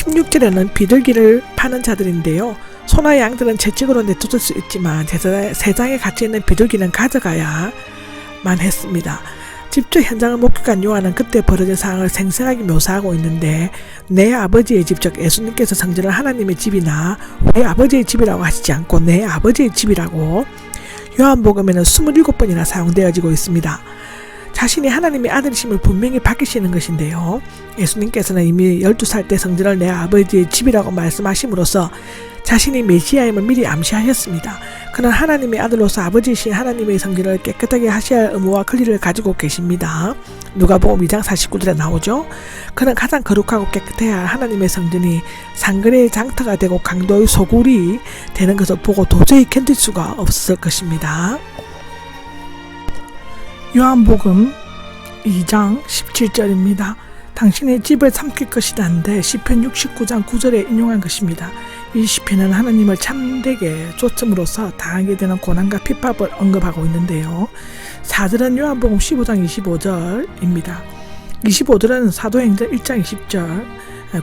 16절에는 비둘기를 파는 자들인데요. 소나 양들은 채찍으로 내쫓을 수 있지만 세상에 갇혀있는 비둘기는 가져가야만 했습니다. 직접 현장을 목격한 요한은 그때 벌어진 상황을 생생하게 묘사하고 있는데, 내 아버지의 집, 즉 예수님께서 성전을 하나님의 집이나 우리 아버지의 집이라고 하시지 않고 내 아버지의 집이라고 요한복음에는 27번이나 사용되어지고 있습니다. 자신이 하나님의 아들이심을 분명히 밝히시는 것인데요. 예수님께서는 이미 12살 때 성전을 내 아버지의 집이라고 말씀하심으로써 자신이 메시아임을 미리 암시하셨습니다. 그는 하나님의 아들로서 아버지이신 하나님의 성전을 깨끗하게 하셔야 할 의무와 권리를 가지고 계십니다. 누가복음 2장 49절에 나오죠. 그는 가장 거룩하고 깨끗해야 할 하나님의 성전이 상근의 장터가 되고 강도의 소굴이 되는 것을 보고 도저히 견딜 수가 없었을 것입니다. 요한복음 2장 17절입니다. 당신의 집을 삼킬 것이라는데 시편 69장 9절에 인용한 것입니다. 이 시편은 하나님을 참되게 쫓음으로써 당하게 되는 고난과 핍박을 언급하고 있는데요. 4절은 요한복음 15장 25절입니다. 25절은 사도행전 1장 20절,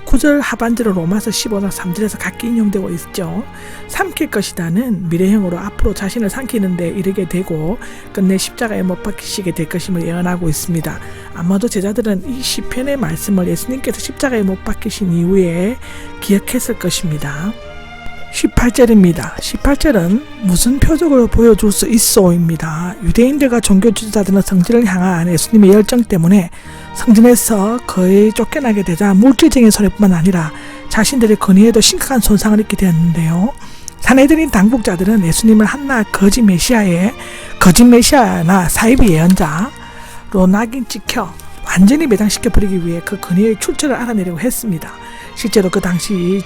9절 하반절은 로마서 15장 3절에서 각기 인용되고 있죠. 삼킬 것이다는 미래형으로 앞으로 자신을 삼키는 데 이르게 되고 끝내 십자가에 못 박히시게 될 것임을 예언하고 있습니다. 아마도 제자들은 이 시편의 말씀을 예수님께서 십자가에 못 박히신 이후에 기억했을 것입니다. 18절입니다. 18절은 무슨 표적을 보여줄 수 있소입니다. 유대인들과 종교 지도자들은 성전을 향한 예수님의 열정 때문에 성전에서 거의 쫓겨나게 되자 물질적인 손해뿐만 아니라 자신들의 권위에도 심각한 손상을 입게 되었는데요. 사내들인 당국자들은 예수님을 한낱 거짓 메시아나 사이비 예언자로 낙인 찍혀 완전히 매장시켜버리기 위해 그 권위의 출처를 알아내려고 했습니다. 실제로 그 당시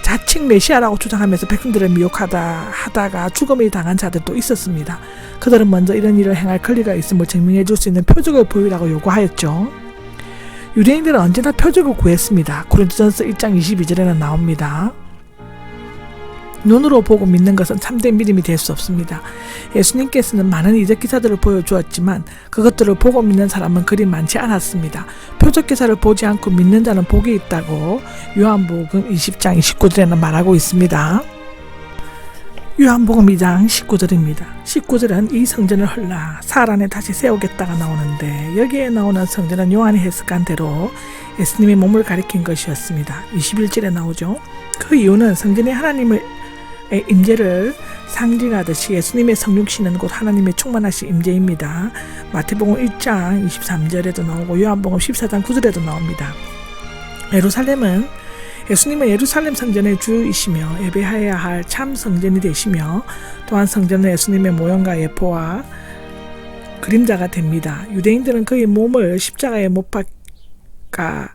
자칭 메시아라고 주장하면서 백성들을 미혹하다가 죽음을 당한 자들도 있었습니다. 그들은 먼저 이런 일을 행할 권리가 있음을 증명해 줄 수 있는 표적을 보이라고 요구하였죠. 유대인들은 언제나 표적을 구했습니다. 고린도전서 1장 22절에는 나옵니다. 눈으로 보고 믿는 것은 참된 믿음이 될 수 없습니다. 예수님께서는 많은 이적 기사들을 보여주었지만 그것들을 보고 믿는 사람은 그리 많지 않았습니다. 표적 기사를 보지 않고 믿는 자는 복이 있다고 요한복음 20장 29절에는 말하고 있습니다. 요한복음 2장 19절입니다. 19절은 이 성전을 헐라 사흘 안에 다시 세우겠다가 나오는데, 여기에 나오는 성전은 요한이 해석한 대로 예수님의 몸을 가리킨 것이었습니다. 21절에 나오죠. 그 이유는 성전이 하나님의 임재를 상징하듯이 예수님의 성육신은 곧 하나님의 충만하신 임재입니다. 마태복음 1장 23절에도 나오고 요한복음 14장 9절에도 나옵니다. 예수님은 예루살렘 성전의 주이시며 예배해야 할 참 성전이 되시며, 또한 성전은 예수님의 모형과 예포와 그림자가 됩니다. 유대인들은 그의 몸을 십자가에 못 박아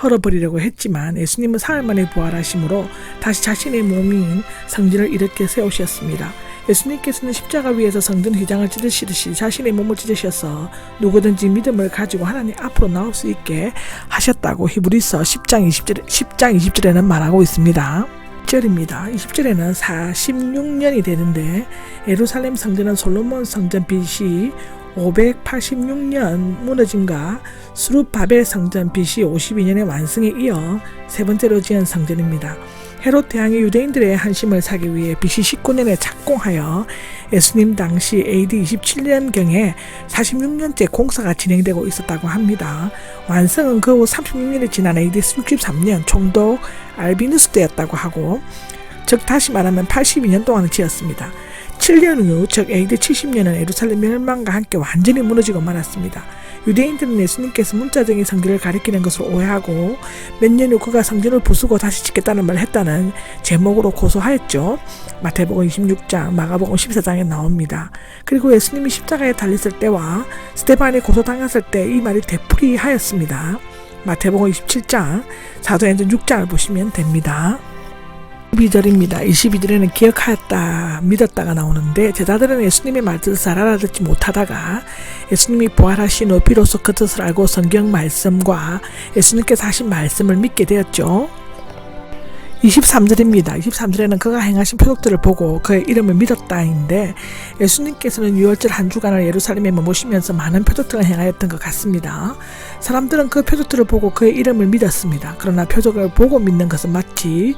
헐어버리려고 했지만 예수님은 사흘 만에 부활하심으로 다시 자신의 몸인 성전을 일으켜 세우셨습니다. 예수님께서는 십자가 위에서 성전 휘장을 찢으시듯이 자신의 몸을 찢으셔서 누구든지 믿음을 가지고 하나님 앞으로 나올 수 있게 하셨다고 히브리서 10장 20절에는 말하고 있습니다. 20절입니다. 20절에는 46년이 되는데, 예루살렘 성전은 솔로몬 성전 BC 586년 무너짐과 스룹바벨 성전 BC 52년의 완성에 이어 세 번째로 지은 성전입니다. 헤롯 대왕이 유대인들의 한심을 사기 위해 BC 19년에 착공하여 예수님 당시 AD 27년경에 46년째 공사가 진행되고 있었다고 합니다. 완성은 그 후 36년이 지난 AD 63년 총독 알비누스 때였다고 하고, 즉 다시 말하면 82년 동안을 지었습니다. 7년 후, 즉 AD 70년은 예루살렘 멸망과 함께 완전히 무너지고 말았습니다. 유대인들은 예수님께서 문자적인 성전을 가리키는 것을 오해하고 몇 년 후 그가 성전을 부수고 다시 짓겠다는 말을 했다는 제목으로 고소하였죠. 마태복음 26장, 마가복음 14장에 나옵니다. 그리고 예수님이 십자가에 달렸을 때와 스데반이 고소당했을 때 이 말이 되풀이하였습니다. 마태복음 27장, 사도행전 6장을 보시면 됩니다. 22절입니다. 22절에는 기억하였다, 믿었다가 나오는데, 제자들은 예수님의 말뜻을 잘 알아듣지 못하다가 예수님이 부활하신 후 비로소 그 뜻을 알고 성경 말씀과 예수님께서 하신 말씀을 믿게 되었죠. 23절입니다. 23절에는 그가 행하신 표적들을 보고 그의 이름을 믿었다인데 예수님께서는 유월절 한 주간을 예루살렘에 머무시면서 많은 표적들을 행하였던 것 같습니다. 사람들은 그 표적들을 보고 그의 이름을 믿었습니다. 그러나 표적을 보고 믿는 것은 마치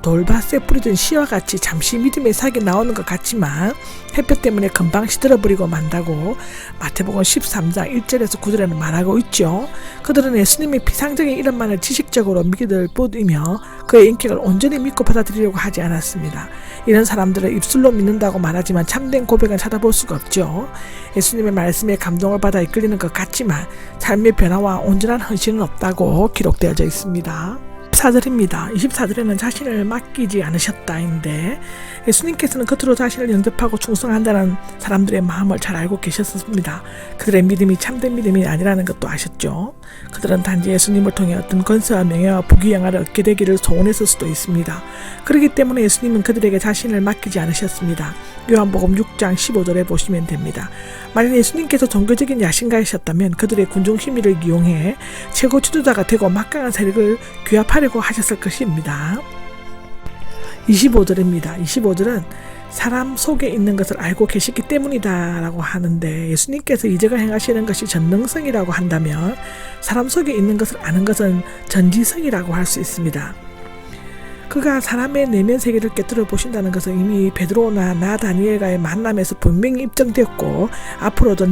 돌밭에 뿌려진 씨와 같이 잠시 믿음의 사역이 나오는 것 같지만 햇볕 때문에 금방 시들어버리고 만다고 마태복음 13장 1절에서 9절에는 말하고 있죠. 그들은 예수님의 비상적인 이름만을 지식적으로 믿을 뿐이며 그의 인격을 온전히 믿고 받아들이려고 하지 않았습니다. 이런 사람들은 입술로 믿는다고 말하지만 참된 고백은 찾아볼 수가 없죠. 예수님의 말씀에 감동을 받아 이끌리는 것 같지만 삶의 변화와 온전한 헌신은 없다고 기록되어져 있습니다. 24절입니다. 24절에는 자신을 맡기지 않으셨다인데 예수님께서는 겉으로 자신을 영접하고 충성한다는 사람들의 마음을 잘 알고 계셨습니다. 그들의 믿음이 참된 믿음이 아니라는 것도 아셨죠. 그들은 단지 예수님을 통해 어떤 권세와 명예와 부귀영화를 얻게 되기를 소원했을 수도 있습니다. 그렇기 때문에 예수님은 그들에게 자신을 맡기지 않으셨습니다. 요한복음 6장 15절에 보시면 됩니다. 만약 예수님께서 종교적인 야신가이셨다면 그들의 군중심의를 이용해 최고 지도자가 되고 막강한 세력을 규합하려고 하셨을 것입니다. 25절입니다. 25절은 사람 속에 있는 것을 알고 계시기 때문이다 라고 하는데 예수님께서 이적을 행하시는 것이 전능성이라고 한다면 사람 속에 있는 것을 아는 것은 전지성이라고 할 수 있습니다. 그가 사람의 내면 세계를 꿰뚫어 보신다는 것은 이미 베드로나 나 다니엘과의 만남에서 분명히 입증되었고 앞으로도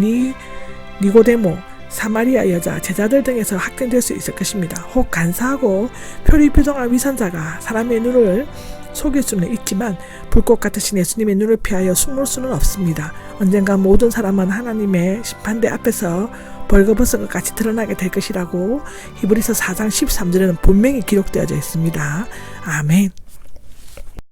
니고데모, 사마리아 여자, 제자들 등에서 확정될 수 있을 것입니다. 혹 간사하고 표리부동한 위선자가 사람의 눈을 속일 수는 있지만 불꽃 같으신 예수님의 눈을 피하여 숨을 수는 없습니다. 언젠가 모든 사람은 하나님의 심판대 앞에서 벌거벗은 것 같이 드러나게 될 것이라고 히브리서 4장 13절에는 분명히 기록되어져 있습니다. 아멘.